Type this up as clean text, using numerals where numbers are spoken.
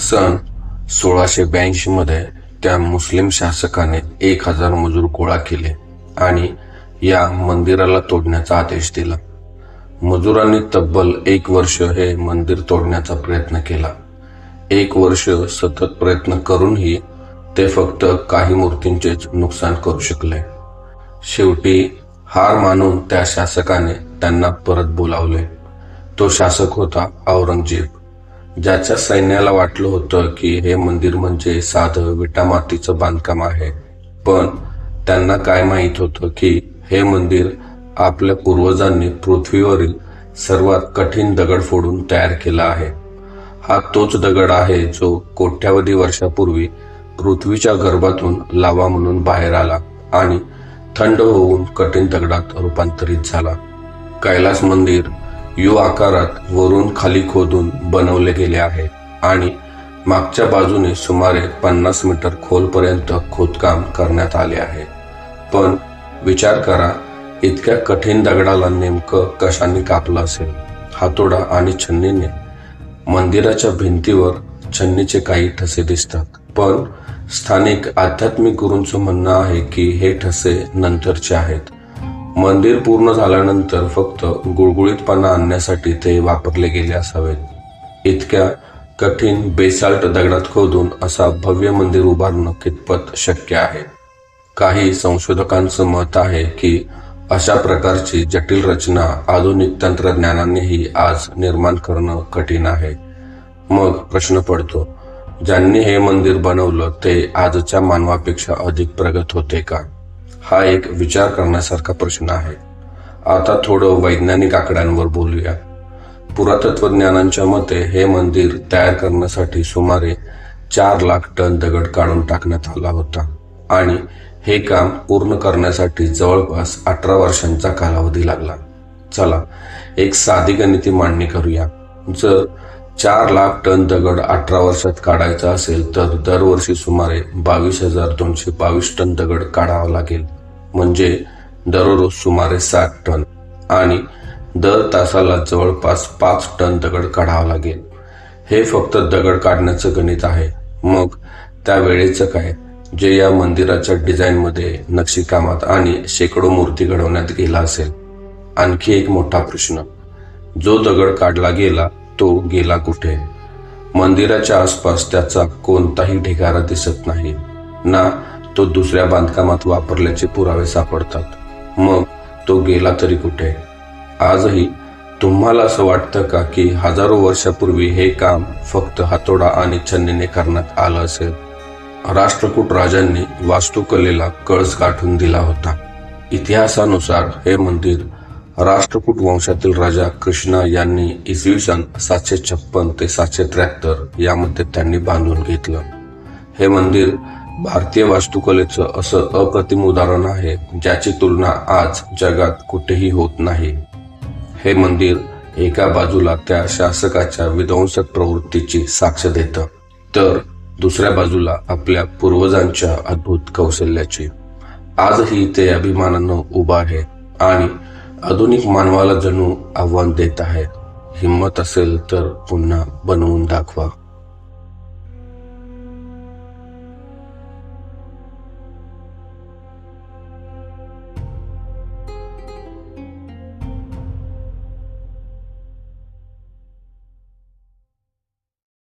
सन 1682 मध्ये त्या मुस्लिम शासकाने 1000 मजूर गोळा केले आणि या मंदिराला तोडण्याचा आदेश दिला. मजुरांनी तब्बल 1 वर्ष हे मंदिर तोडण्याचा प्रयत्न केला. 1 वर्ष सतत प्रयत्न करूनही ते फक्त काही मूर्तींचेच नुकसान करू शकले. शेवटी हार मानून त्या शासकाने त्यांना परत बोलावले. तो शासक होता औरंगजेब, ज्याच्या सैन्याला वाटलं होतं की हे मंदिर म्हणजे साधं विटामातीचं बांधकाम आहे. पण त्यांना काय माहित होतं की हे मंदिर आपल्या पूर्वजांनी पृथ्वीवरील सर्वात कठीण दगड फोडून तयार केला आहे. हा तोच दगड आहे जो कोट्यावधी वर्षापूर्वी पृथ्वीच्या गर्भातून लावा म्हणून बाहेर आला आणि थंड होऊन कठीण दगडात रूपांतरित झाला. कैलास मंदिर यू आकारात वरून खाली खोदून बनवले गेले आहे आणि मागच्या बाजूने सुमारे 50 मीटर खोलपर्यंत खोदकाम करण्यात आले आहे. पण विचार करा, इतक्या कठीण दगडाला नेमकं कशाने कापलं असेल? हातोडा आणि छन्नीने. मंदिराच्या भिंतीवर छन्नीचे काही ठसे दिसतात, पण स्थानिक आध्यात्मिक गुरूंचं म्हणणं आहे की हे ठसे नंतरचे आहेत. मंदिर पूर्ण झाल्यानंतर फक्त गुळगुळीतपणा आणण्यासाठी ते वापरले गेले असावेत. इतक्या कठीण बेसाल्ट दगडात खोदून असा भव्य मंदिर उभारणं कितपत शक्य आहे? काही संशोधकांचं मत आहे की अशा प्रकारची जटिल रचना आधुनिक तंत्रज्ञानानेही आज निर्माण करणं कठीण आहे. मग प्रश्न पडतो, ज्यांनी हे मंदिर बनवलं ते आजच्या मानवापेक्षा अधिक प्रगत होते का? हा एक विचार करण्यासारखा प्रश्न आहे. आता थोडं वैज्ञानिक आकड्यांवर बोलूया. पुरातत्वज्ञानांच्या मते हे मंदिर तयार करण्यासाठी सुमारे 4 लाख टन दगड काढून टाकण्यात आला होता आणि हे काम पूर्ण करण्यासाठी जवळपास 18 वर्षांचा कालावधी लागला. चला एक साधी गणिती मांडणी करूया. जर 4 लाख टन दगड 18 वर्षात काढायचा असेल तर दरवर्षी सुमारे 22,222 टन दगड काढावा लागेल, म्हणजे दररोज सुमारे 7 टन आणि दर तासाला जवळपास 5 टन दगड काढावा लागेल. हे फक्त दगड काढण्याचं गणित आहे. मग त्या वेळेचं काय, जे या मंदिराच्या डिझाईनमध्ये, नक्षीकामात आणि शेकडो मूर्ती घडवण्यात गेला असेल? आणखी एक मोठा प्रश्न, जो दगड काढला गेला तो गेला कुठे? मंदिराच्या आसपास त्याचा कोणताही ढिगारा दिसत नाही ना तो दुसऱ्या बांधकामात वापरल्याचे पुरावे सापडतात. मग तो गेला तरी कुठे? आजही तुम्हाला असं वाटतं का की हजारो वर्षापूर्वी हे काम फक्त हातोडा आणि छन्नीने करण्यात आलं असेल? राष्ट्रकूट राजांनी वास्तुकलेला कळस गाठून दिला होता. इतिहासानुसार हे मंदिर राष्ट्रकूट वंशातील राजा कृष्णा यांनी इसवी सन 756 ते 773 यामध्ये त्यांनी बांधून घेतलं. हे मंदिर भारतीय वास्तुकलेचं असं अप्रतिम उदाहरण आहे ज्याची तुलना आज जगात कुठेही होत नाही. हे मंदिर एका बाजूला त्या शासकाच्या विध्वंसक प्रवृत्तीची साक्ष देतं, तर दुसऱ्या बाजूला आपल्या पूर्वजांच्या अद्भुत कौशल्याची. आजही ते अभिमानानं उभं आहे आणि आधुनिक मानवाला जणू आव्हान देत आहे, हिम्मत असेल तर पुन्हा बनवून दाखवा.